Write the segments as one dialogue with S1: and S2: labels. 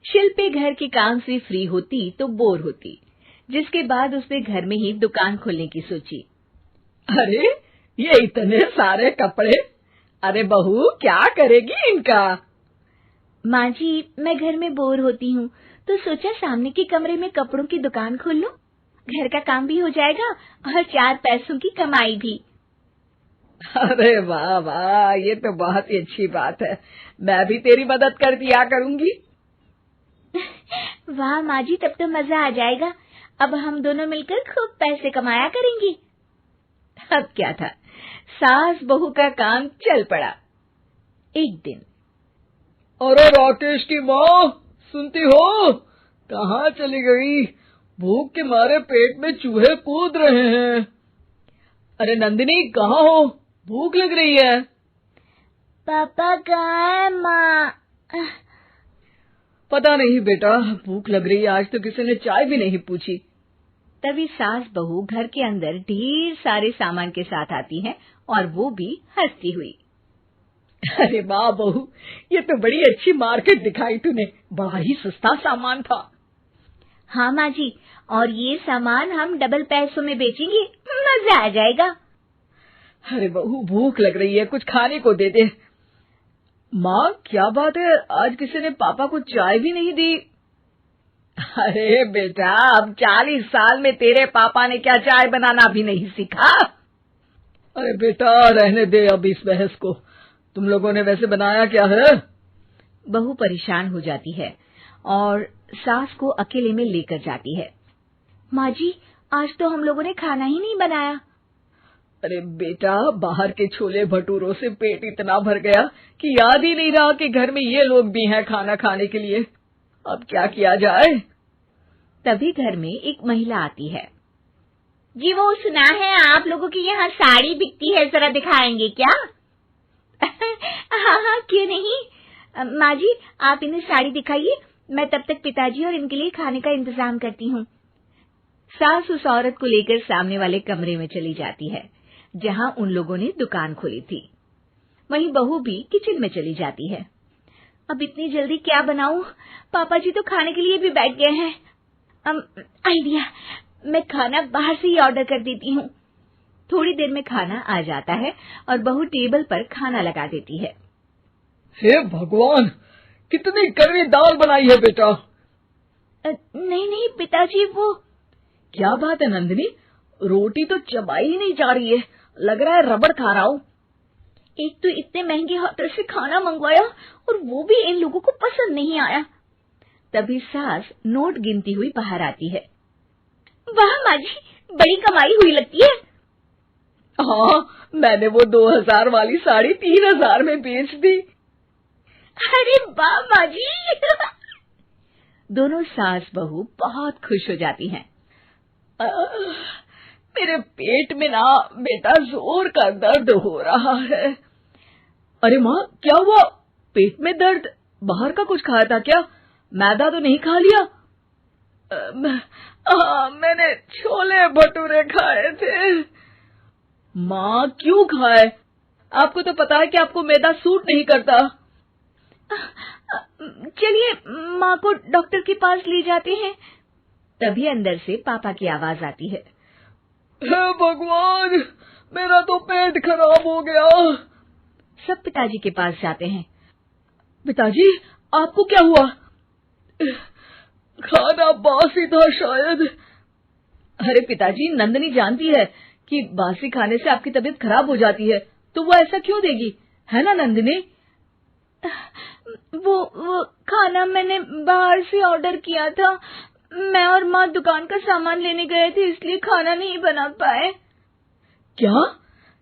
S1: शिल्पी घर के काम से फ्री होती तो बोर होती, जिसके बाद उसने घर में ही दुकान खोलने की सोची।
S2: अरे ये इतने सारे कपड़े, अरे बहू क्या करेगी इनका?
S1: माँ जी, मैं घर में बोर होती हूँ तो सोचा सामने के कमरे में कपड़ों की दुकान खोल लूं। घर का काम भी हो जाएगा और 4 पैसों की कमाई भी।
S2: अरे वाह वाह, ये तो बहुत ही अच्छी बात है। मैं भी तेरी मदद कर दिया करूंगी।
S1: वाह माँ जी, तब तो मजा आ जाएगा। अब हम दोनों मिलकर खूब पैसे कमाया करेंगे। अब क्या था, सास बहू का काम चल पड़ा। एक दिन,
S2: अरे राकेश की माँ, सुनती हो? कहाँ चली गई? भूख के मारे पेट में चूहे कूद रहे हैं। अरे नंदिनी, कहाँ हो? भूख लग रही है।
S1: पापा कहाँ है माँ?
S2: पता नहीं बेटा, भूख लग रही है। आज तो किसी ने चाय भी नहीं पूछी।
S1: तभी सास बहू घर के अंदर ढेर सारे सामान के साथ आती हैं और वो भी हंसती हुई।
S2: अरे वाह बहू, ये तो बड़ी अच्छी मार्केट दिखाई तूने। बड़ा ही सस्ता सामान था।
S1: हाँ माँ जी, और ये सामान हम डबल पैसों में बेचेंगे, मजा आ जाएगा।
S2: अरे बहू, भूख लग रही है, कुछ खाने को दे दे। माँ क्या बात है, आज किसी ने पापा को चाय भी नहीं दी? अरे बेटा, अब 40 साल में तेरे पापा ने क्या चाय बनाना भी नहीं सीखा? अरे बेटा रहने दे अब इस बहस को। तुम लोगों ने वैसे बनाया क्या है?
S1: बहू परेशान हो जाती है और सास को अकेले में लेकर जाती है। माँ जी, आज तो हम लोगों ने खाना ही नहीं बनाया।
S2: अरे बेटा, बाहर के छोले भटूरों से पेट इतना भर गया कि याद ही नहीं रहा कि घर में ये लोग भी हैं खाना खाने के लिए। अब क्या किया जाए?
S1: तभी घर में एक महिला आती है। जी, वो सुना है आप लोगों की यहाँ साड़ी बिकती है, जरा दिखाएंगे क्या? हाँ हाँ, क्यों नहीं। माँ जी, आप इन्हें साड़ी दिखाइए, मैं तब तक पिताजी और इनके लिए खाने का इंतजाम करती हूँ। सास उस औरत को लेकर सामने वाले कमरे में चली जाती है जहाँ उन लोगों ने दुकान खोली थी। वहीं बहू भी किचन में चली जाती है। अब इतनी जल्दी क्या बनाऊं? पापा जी तो खाने के लिए भी बैठ गए हैं। आइडिया, मैं खाना बाहर से ही ऑर्डर कर देती हूँ। थोड़ी देर में खाना आ जाता है और बहू टेबल पर खाना लगा देती है।
S2: हे भगवान, कितनी कड़वी दाल बनाई है बेटा।
S1: नहीं नहीं पिताजी, वो
S2: क्या बात है नंदिनी, रोटी तो चबाई ही नहीं जा रही है, लग रहा है रबड़ खा रहा हूँ।
S1: एक तो इतने महंगे होटल से खाना मंगवाया और वो भी इन लोगों को पसंद नहीं आया। तभी सास नोट गिनती हुई बाहर आती है। वाह माँ जी, बड़ी कमाई हुई लगती है।
S2: हाँ, मैंने वो 2000 वाली साड़ी 3000 में बेच दी।
S1: अरे वाह माँ जी। दोनों सास बहू बहुत खुश हो जाती हैं।
S2: मेरे पेट में ना बेटा जोर का दर्द हो रहा है। अरे माँ, क्या हुआ? पेट में दर्द? बाहर का कुछ खाया था क्या? मैदा तो नहीं खा लिया? मैंने छोले भटूरे खाए थे। माँ क्यों खाए? आपको तो पता है कि आपको मैदा सूट नहीं करता।
S1: चलिए माँ को डॉक्टर के पास ले जाते हैं। तभी अंदर से पापा की आवाज आती है।
S2: हे भगवान, मेरा तो पेट खराब हो गया।
S1: सब पिताजी के पास जाते हैं।
S2: पिताजी, आपको क्या हुआ? खाना बासी था शायद। अरे पिताजी, नंदिनी जानती है कि बासी खाने से आपकी तबीयत खराब हो जाती है, तो वो ऐसा क्यों देगी, है ना नंदिनी?
S1: वो खाना मैंने बाहर से ऑर्डर किया था। मैं और माँ दुकान का सामान लेने गए थे, इसलिए खाना नहीं बना पाए।
S2: क्या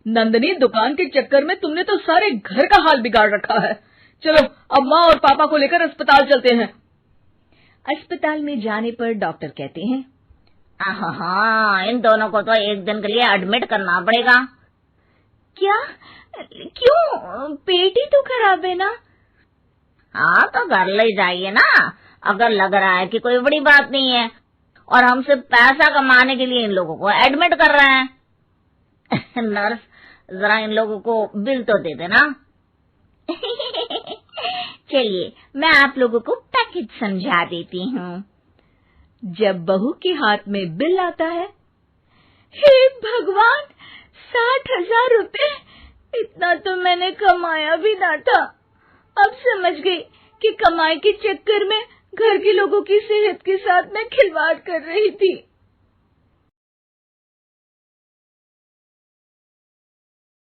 S2: नंदिनी, दुकान के चक्कर में तुमने तो सारे घर का हाल बिगाड़ रखा है। चलो अब माँ और पापा को लेकर अस्पताल चलते हैं।
S1: अस्पताल में जाने पर डॉक्टर कहते हैं,
S3: हाँ, इन दोनों को तो एक दिन के लिए एडमिट करना पड़ेगा।
S1: क्या? क्यों? पेट ही तो खराब है ना।
S3: हाँ, तो घर ले जाइए ना, अगर लग रहा है कि कोई बड़ी बात नहीं है और हम सिर्फ पैसा कमाने के लिए इन लोगों को एडमिट कर रहे हैं। नर्स, जरा इन लोगों को बिल तो दे देना।
S1: चलिए, मैं आप लोगों को पैकेज पैकेज समझा देती हूँ।
S2: जब बहू के हाथ में बिल आता है,
S1: हे भगवान, 60,000 रुपए! इतना तो मैंने कमाया भी ना था। अब समझ गई कि कमाई के चक्कर में घर के लोगों की सेहत के साथ मैं खिलवाड़ कर रही थी।